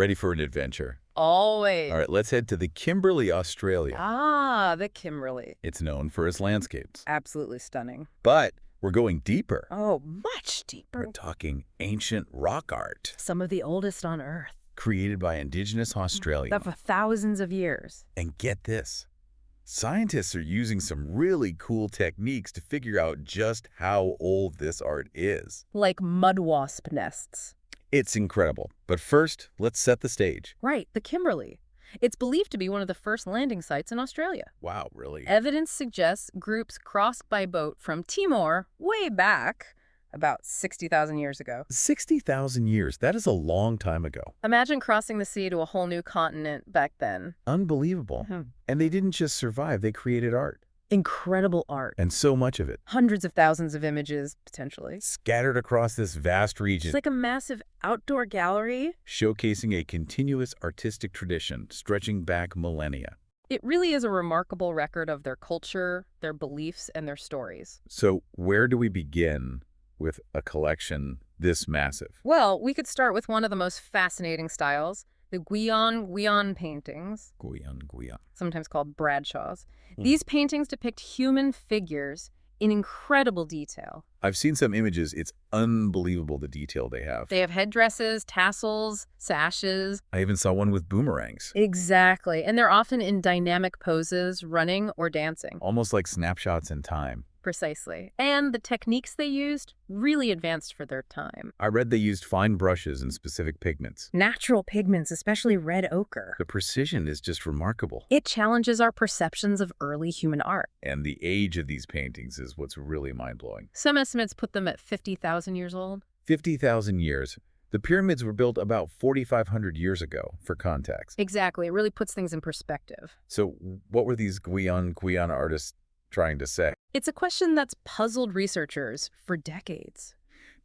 Ready for an adventure? Always. All right, let's head to the Kimberley, Australia. Ah, the Kimberley. It's known for its landscapes. Absolutely stunning. But we're going deeper. Oh, much deeper. We're talking ancient rock art. Some of the oldest on Earth. Created by indigenous Australians. That for thousands of years. And get this. Scientists are using some really cool techniques to figure out just how old this art is. Like mud wasp nests. It's incredible. But first, let's set the stage. Right, the Kimberley. It's believed to be one of the first landing sites in Australia. Wow, really? Evidence suggests groups crossed by boat from Timor way back, about 60,000 years ago. 60,000 years. That is a long time ago. Imagine crossing the sea to a whole new continent back then. Unbelievable. And they didn't just survive, they created art. Incredible art. And so much of it. Hundreds of thousands of images, potentially. Scattered across this vast region. It's like a massive outdoor gallery. Showcasing a continuous artistic tradition stretching back millennia. It really is a remarkable record of their culture, their beliefs, and their stories. So where do we begin with a collection this massive? Well, we could start with one of the most fascinating styles, the Guion paintings. Guion. Sometimes called Bradshaws. These paintings depict human figures in incredible detail. I've seen some images. It's unbelievable the detail they have. They have headdresses, tassels, sashes. I even saw one with boomerangs. Exactly. And they're often in dynamic poses, running or dancing. Almost like snapshots in time. Precisely. And the techniques they used, really advanced for their time. I read they used fine brushes and specific pigments. Natural pigments, especially red ochre. The precision is just remarkable. It challenges our perceptions of early human art. And the age of these paintings is what's really mind-blowing. Some estimates put them at 50,000 years old. 50,000 years. The pyramids were built about 4,500 years ago, for context. Exactly. It really puts things in perspective. So what were these Guion artists trying to say? It's a question that's puzzled researchers for decades.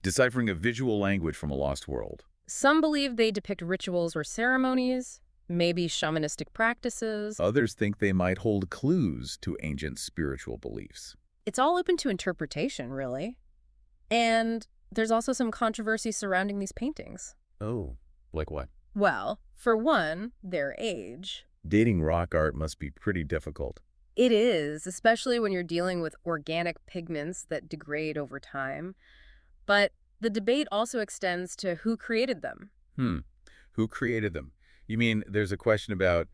Deciphering a visual language from a lost world. Some believe they depict rituals or ceremonies, maybe shamanistic practices. Others think they might hold clues to ancient spiritual beliefs. It's all open to interpretation, really. And there's also some controversy surrounding these paintings. Oh, like what? Well, for one, their age. Dating rock art must be pretty difficult. It is, especially when you're dealing with organic pigments that degrade over time. But the debate also extends to who created them. Who created them? You mean there's a question about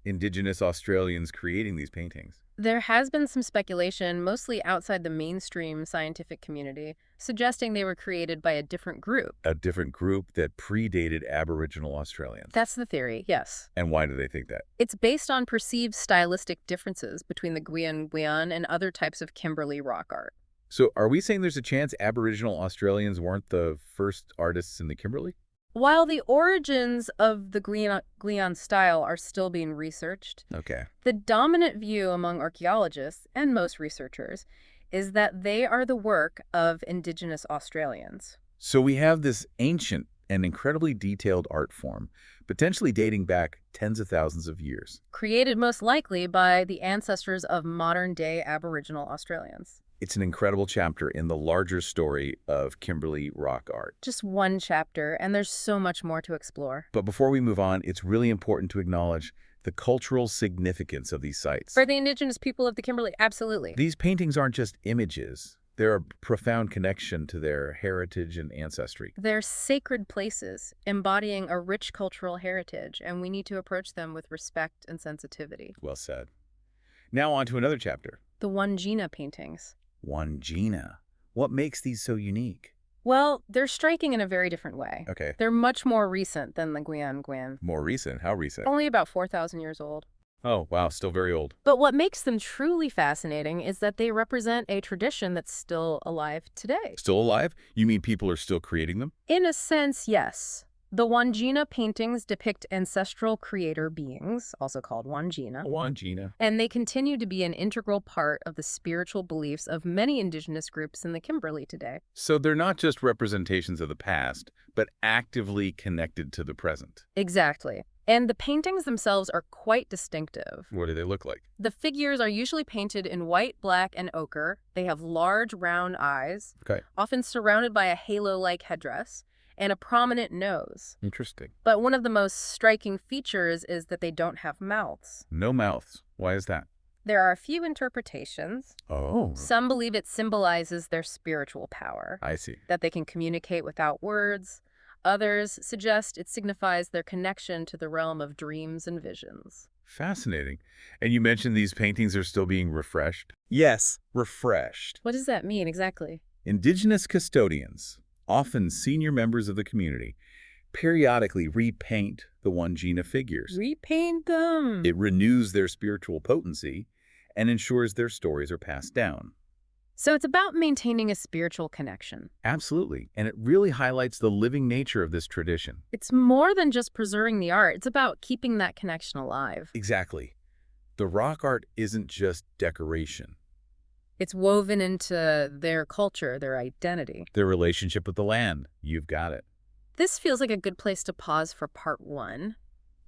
indigenous Australians creating these paintings? There has been some speculation, mostly outside the mainstream scientific community, suggesting they were created by a different group. A different group that predated Aboriginal Australians. That's the theory, yes. And why do they think that? It's based on perceived stylistic differences between the Guion and other types of Kimberley rock art. So are we saying there's a chance Aboriginal Australians weren't the first artists in the Kimberley? While the origins of the Guion style are still being researched, Okay. the dominant view among archaeologists and most researchers is that they are the work of indigenous Australians. So we have this ancient and incredibly detailed art form, potentially dating back tens of thousands of years. Created most likely by the ancestors of modern-day Aboriginal Australians. It's an incredible chapter in the larger story of Kimberley rock art. Just one chapter, and there's so much more to explore. But before we move on, it's really important to acknowledge the cultural significance of these sites. For the indigenous people of the Kimberley, absolutely. These paintings aren't just images. They're a profound connection to their heritage and ancestry. They're sacred places, embodying a rich cultural heritage, and we need to approach them with respect and sensitivity. Well said. Now on to another chapter. The Wandjina paintings. Wandjina. What makes these so unique? Well, they're striking in a very different way. Okay. They're much more recent than the Guion. More recent? How recent? Only about 4,000 years old. Oh, wow, still very old. But what makes them truly fascinating is that they represent a tradition that's still alive today. Still alive? You mean people are still creating them? In a sense, yes. The Wandjina paintings depict ancestral creator beings, also called Wandjina. Wandjina. And they continue to be an integral part of the spiritual beliefs of many indigenous groups in the Kimberley today. So they're not just representations of the past, but actively connected to the present. Exactly. And the paintings themselves are quite distinctive. What do they look like? The figures are usually painted in white, black, and ochre. They have large, round eyes, Okay. often surrounded by a halo-like headdress. and a prominent nose. Interesting. But one of the most striking features is that they don't have mouths. No mouths. Why is that? There are a few interpretations. Oh, Some believe it symbolizes their spiritual power, I see. that they can communicate without words. Others suggest it signifies their connection to the realm of dreams and visions. Fascinating. And you mentioned these paintings are still being refreshed? Yes, refreshed. What does that mean exactly? Indigenous custodians, often senior members of the community, periodically repaint the Wandjina figures. Repaint them! It renews their spiritual potency and ensures their stories are passed down. So it's about maintaining a spiritual connection. Absolutely. And it really highlights the living nature of this tradition. It's more than just preserving the art. It's about keeping that connection alive. Exactly. The rock art isn't just decoration. It's woven into their culture, their identity. Their relationship with the land. You've got it. This feels like a good place to pause for part one.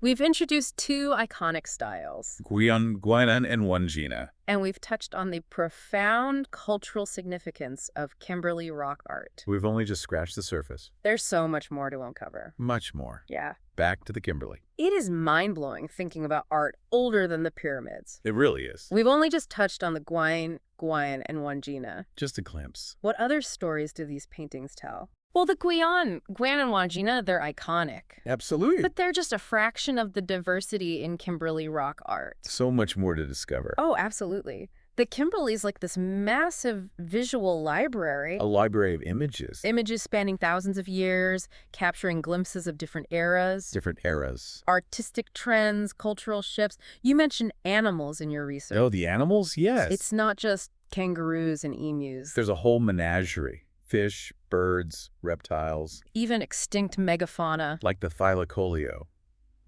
We've introduced two iconic styles, Guinan and Wandjina. and we've touched on the profound cultural significance of Kimberley rock art. We've only just scratched the surface. There's so much more to uncover. Much more. Yeah. Back to the Kimberley. It is mind-blowing thinking about art older than the pyramids. It really is. We've only just touched on the Guinan, and Wandjina. Just a glimpse. What other stories do these paintings tell? Well, the Guinan and Wandjina, they're iconic. Absolutely. But they're just a fraction of the diversity in Kimberley rock art. So much more to discover. Oh, absolutely. The Kimberley's like this massive visual library. A library of images. Images spanning thousands of years, capturing glimpses of different eras. Different eras. Artistic trends, cultural shifts. You mentioned animals in your research. Oh, the animals? Yes. It's not just kangaroos and emus. There's a whole menagerie. Fish, birds, reptiles. Even extinct megafauna. Like the thylacoleo,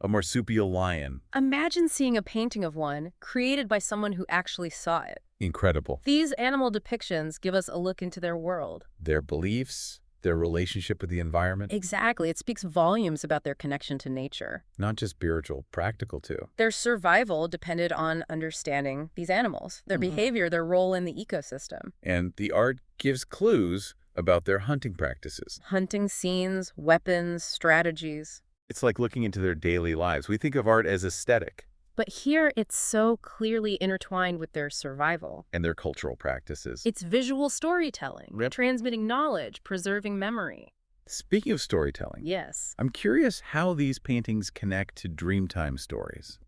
a marsupial lion. Imagine seeing a painting of one created by someone who actually saw it. Incredible. These animal depictions give us a look into their world. Their beliefs, their relationship with the environment. Exactly. It speaks volumes about their connection to nature. Not just spiritual, practical too. Their survival depended on understanding these animals, their behavior, their role in the ecosystem. And the art gives clues about their hunting practices. Hunting scenes, weapons, strategies. It's like looking into their daily lives. We think of art as aesthetic. But here it's so clearly intertwined with their survival. And their cultural practices. It's visual storytelling, Yep. transmitting knowledge, preserving memory. Speaking of storytelling, Yes. I'm curious how these paintings connect to Dreamtime stories.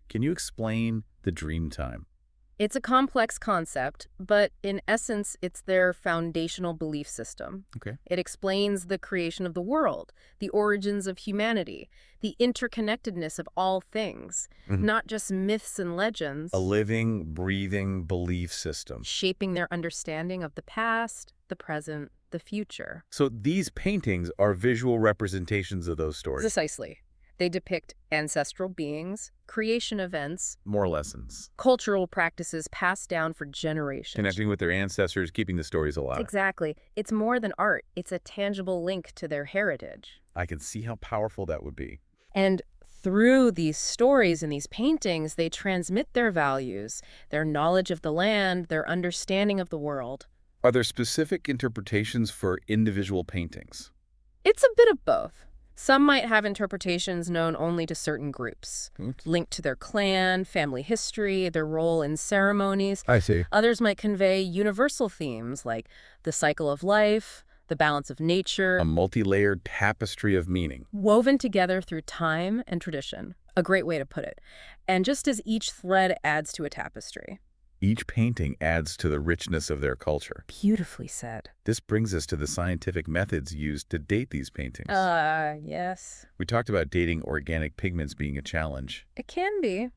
Can you explain the Dreamtime? It's a complex concept, but in essence, it's their foundational belief system. Okay. It explains the creation of the world, the origins of humanity, the interconnectedness of all things, not just myths and legends, A living, breathing belief system. shaping their understanding of the past, the present, the future. So these paintings are visual representations of those stories. Precisely. They depict ancestral beings, creation events, More lessons. cultural practices passed down for generations. Connecting with their ancestors, keeping the stories alive. Exactly. It's more than art. It's a tangible link to their heritage. I can see how powerful that would be. And through these stories and these paintings, they transmit their values, their knowledge of the land, their understanding of the world. Are there specific interpretations for individual paintings? It's a bit of both. Some might have interpretations known only to certain groups, linked to their clan, family history, their role in ceremonies. I see. Others might convey universal themes like the cycle of life, the balance of nature, A multi-layered tapestry of meaning. woven together through time and tradition. A great way to put it. And just as each thread adds to a tapestry. Each painting adds to the richness of their culture. Beautifully said. This brings us to the scientific methods used to date these paintings. Yes. We talked about dating organic pigments being a challenge. It can be.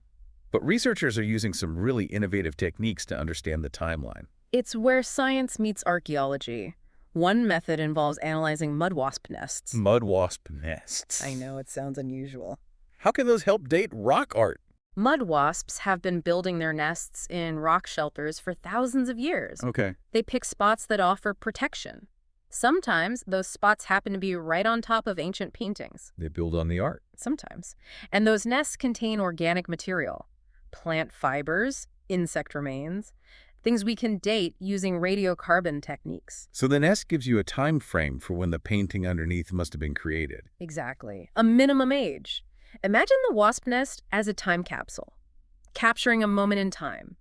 But researchers are using some really innovative techniques to understand the timeline. It's where science meets archaeology. One method involves analyzing mud wasp nests. Mud wasp nests. I know, it sounds unusual. How can those help date rock art? Mud wasps have been building their nests in rock shelters for thousands of years. Okay. They pick spots that offer protection. Sometimes those spots happen to be right on top of ancient paintings. They build on the art. Sometimes. And those nests contain organic material, plant fibers, insect remains. things we can date using radiocarbon techniques. So the nest gives you a time frame for when the painting underneath must have been created. Exactly. A minimum age. Imagine the wasp nest as a time capsule, capturing a moment in time.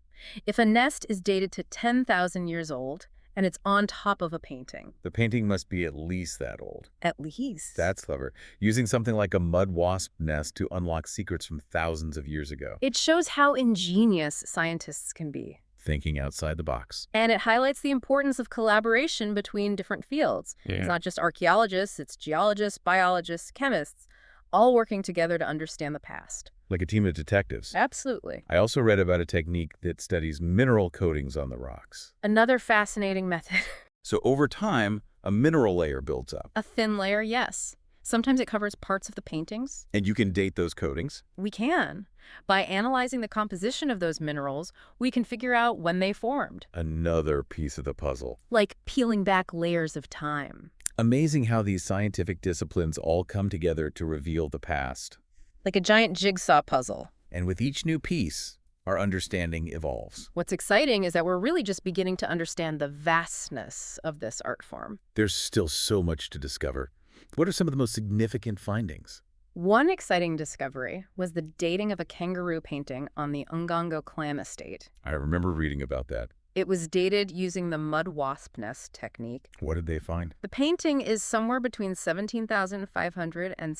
If a nest is dated to 10,000 years old and it's on top of a painting. The painting must be at least that old. At least. That's clever. Using something like a mud wasp nest to unlock secrets from thousands of years ago. It shows how ingenious scientists can be. Thinking outside the box. And it highlights the importance of collaboration between different fields. Yeah. It's not just archaeologists, it's geologists, biologists, chemists, all working together to understand the past. Like a team of detectives. Absolutely. I also read about a technique that studies mineral coatings on the rocks. Another fascinating method. So over time, a mineral layer builds up. A thin layer, yes. Sometimes it covers parts of the paintings. And you can date those coatings? We can. By analyzing the composition of those minerals, we can figure out when they formed. Another piece of the puzzle. Like peeling back layers of time. Amazing how these scientific disciplines all come together to reveal the past. Like a giant jigsaw puzzle. And with each new piece, our understanding evolves. What's exciting is that we're really just beginning to understand the vastness of this art form. There's still so much to discover. What are some of the most significant findings? One exciting discovery was the dating of a kangaroo painting on the Ungongo clam estate. I remember reading about that. It was dated using the mud wasp nest technique. What did they find? The painting is somewhere between 17,500 and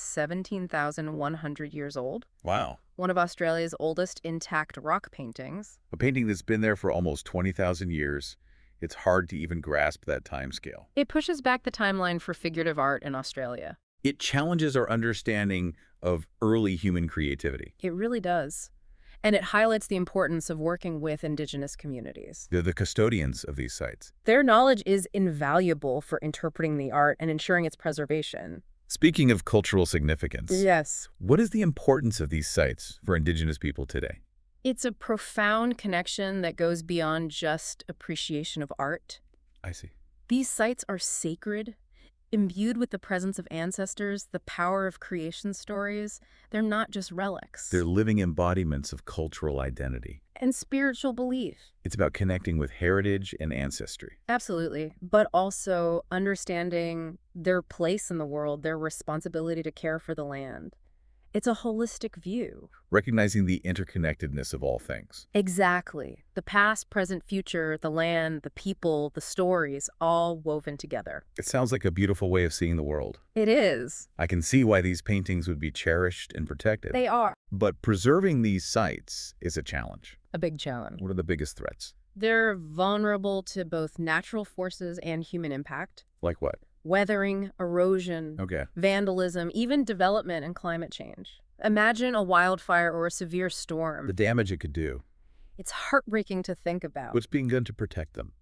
17,100 years old. Wow. One of Australia's oldest intact rock paintings. A painting that's been there for almost 20,000 years. It's hard to even grasp that time scale. It pushes back the timeline for figurative art in Australia. It challenges our understanding of early human creativity. It really does. And it highlights the importance of working with Indigenous communities. They're the custodians of these sites. Their knowledge is invaluable for interpreting the art and ensuring its preservation. Speaking of cultural significance, Yes. what is the importance of these sites for Indigenous people today? It's a profound connection that goes beyond just appreciation of art. I see. These sites are sacred, imbued with the presence of ancestors, the power of creation stories. They're not just relics. They're living embodiments of cultural identity. And spiritual belief. It's about connecting with heritage and ancestry. Absolutely. But also understanding their place in the world, their responsibility to care for the land. It's a holistic view. Recognizing the interconnectedness of all things. Exactly. The past, present, future, the land, the people, the stories, all woven together. It sounds like a beautiful way of seeing the world. It is. I can see why these paintings would be cherished and protected. They are. But preserving these sites is a challenge. A big challenge. What are the biggest threats? They're vulnerable to both natural forces and human impact. Like what? Weathering, erosion, Okay. vandalism, even development and climate change. Imagine a wildfire or a severe storm. The damage it could do. It's heartbreaking to think about. What's being done to protect them?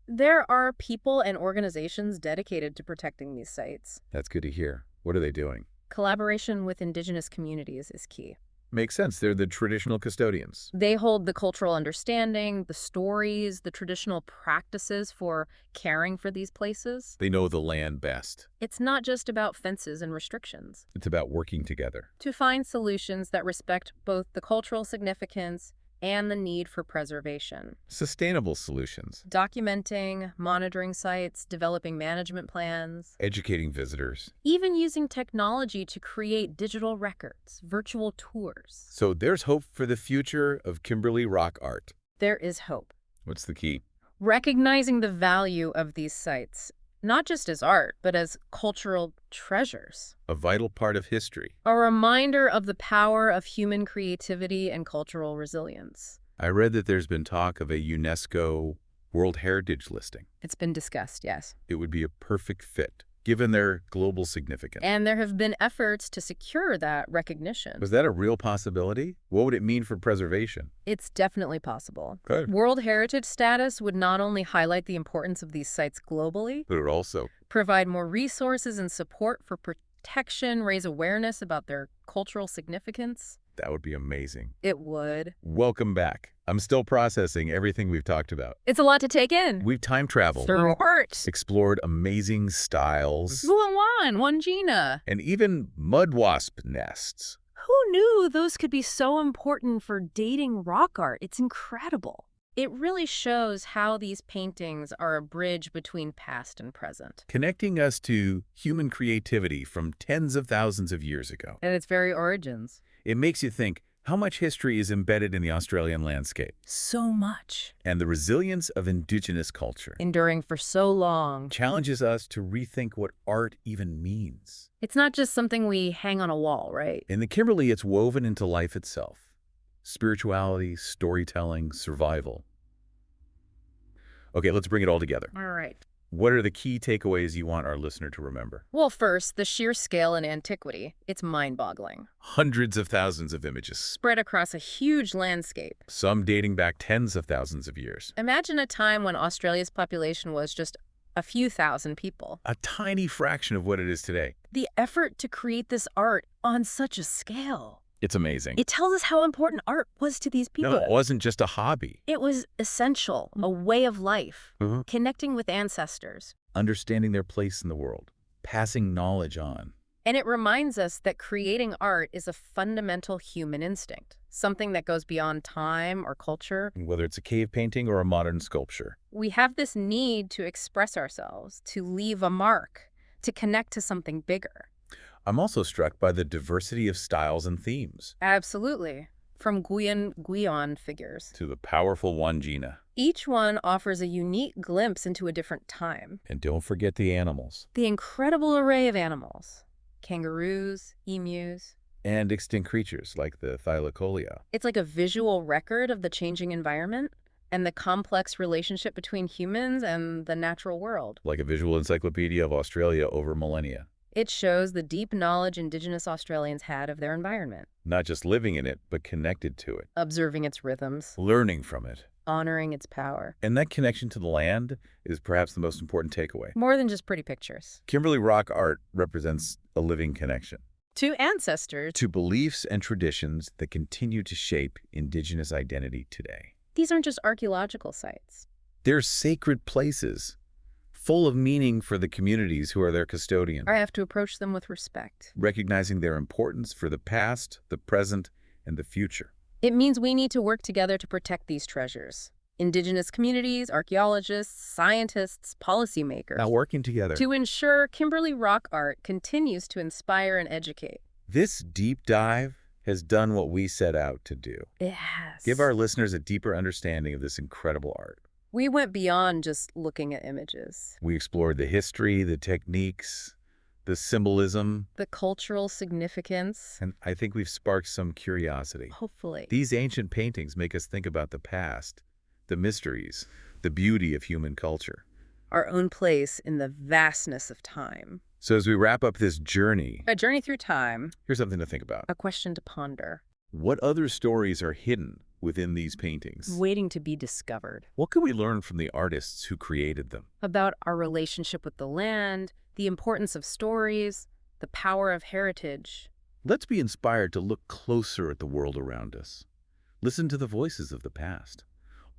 There are people and organizations dedicated to protecting these sites. That's good to hear. What are they doing? Collaboration with Indigenous communities is key. Makes sense. They're the traditional custodians. They hold the cultural understanding, the stories, the traditional practices for caring for these places. They know the land best. It's not just about fences and restrictions. It's about working together. To find solutions that respect both the cultural significance and the need for preservation. Sustainable solutions. Documenting, monitoring sites, developing management plans. Educating visitors. Even using technology to create digital records, virtual tours. So there's hope for the future of Kimberley rock art. There is hope. What's the key? Recognizing the value of these sites, not just as art, but as cultural treasures. A vital part of history. A reminder of the power of human creativity and cultural resilience. I read that there's been talk of a UNESCO World Heritage listing. It's been discussed, yes. It would be a perfect fit, given their global significance. And there have been efforts to secure that recognition. Was that a real possibility? What would it mean for preservation? It's definitely possible. Good. World Heritage status would not only highlight the importance of these sites globally, But it would also provide more resources and support for protection, raise awareness about their cultural significance. That would be amazing. It would. Welcome back. I'm still processing everything we've talked about. It's a lot to take in. We've time traveled, Through art. explored amazing styles, One Gina. and even mud wasp nests. Who knew those could be so important for dating rock art? It's incredible. It really shows how these paintings are a bridge between past and present. connecting us to human creativity from tens of thousands of years ago. And its very origins. It makes you think how much history is embedded in the Australian landscape So much. and the resilience of indigenous culture. Enduring for so long. Challenges us to rethink what art even means. It's not just something we hang on a wall, right? In the Kimberley, it's woven into life itself. Spirituality, storytelling, survival. Okay, let's bring it all together. All right. What are the key takeaways you want our listener to remember? Well, first, the sheer scale and antiquity. It's mind-boggling. Hundreds of thousands of images, Spread across a huge landscape. some dating back tens of thousands of years. Imagine a time when Australia's population was just a few thousand people. A tiny fraction of what it is today. The effort to create this art on such a scale. It's amazing. It tells us how important art was to these people. No, it wasn't just a hobby. It was essential, a way of life, Mhm. connecting with ancestors. Understanding their place in the world, passing knowledge on. And it reminds us that creating art is a fundamental human instinct, something that goes beyond time or culture. Whether it's a cave painting or a modern sculpture. We have this need to express ourselves, to leave a mark, to connect to something bigger. I'm also struck by the diversity of styles and themes. Absolutely. From Guyon figures. To the powerful Wangina. Each one offers a unique glimpse into a different time. And don't forget the animals. The incredible array of animals. Kangaroos, emus. And extinct creatures like the Thylacolea. It's like a visual record of the changing environment and the complex relationship between humans and the natural world. Like a visual encyclopedia of Australia over millennia. It shows the deep knowledge Indigenous Australians had of their environment, Not just living in it, but connected to it. observing its rhythms, Learning from it. honoring its power. And that connection to the land is perhaps the most important takeaway. More than just pretty pictures. Kimberley rock art represents a living connection To ancestors, to beliefs and traditions that continue to shape Indigenous identity today. these aren't just archaeological sites. They're sacred places, full of meaning for the communities who are their custodian, I have to approach them with respect. recognizing their importance for the past, the present, and the future. It means we need to work together to protect these treasures. Indigenous communities, archaeologists, scientists, policymakers. Now working together. To ensure Kimberley rock art continues to inspire and educate. This deep dive has done what we set out to do. It has. Give our listeners a deeper understanding of this incredible art. We went beyond just looking at images. We explored the history, the techniques, the symbolism, The cultural significance. and I think we've sparked some curiosity. Hopefully. These ancient paintings make us think about the past, the mysteries, the beauty of human culture. Our own place in the vastness of time. So as we wrap up this journey, A journey through time. here's something to think about. A question to ponder. What other stories are hidden within these paintings? Waiting to be discovered. What can we learn from the artists who created them? About our relationship with the land, the importance of stories, the power of heritage. Let's be inspired to look closer at the world around us. Listen to the voices of the past.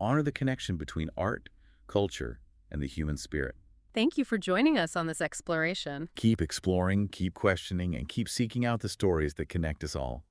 Honor the connection between art, culture, and the human spirit. Thank you for joining us on this exploration. Keep exploring, keep questioning, and keep seeking out the stories that connect us all.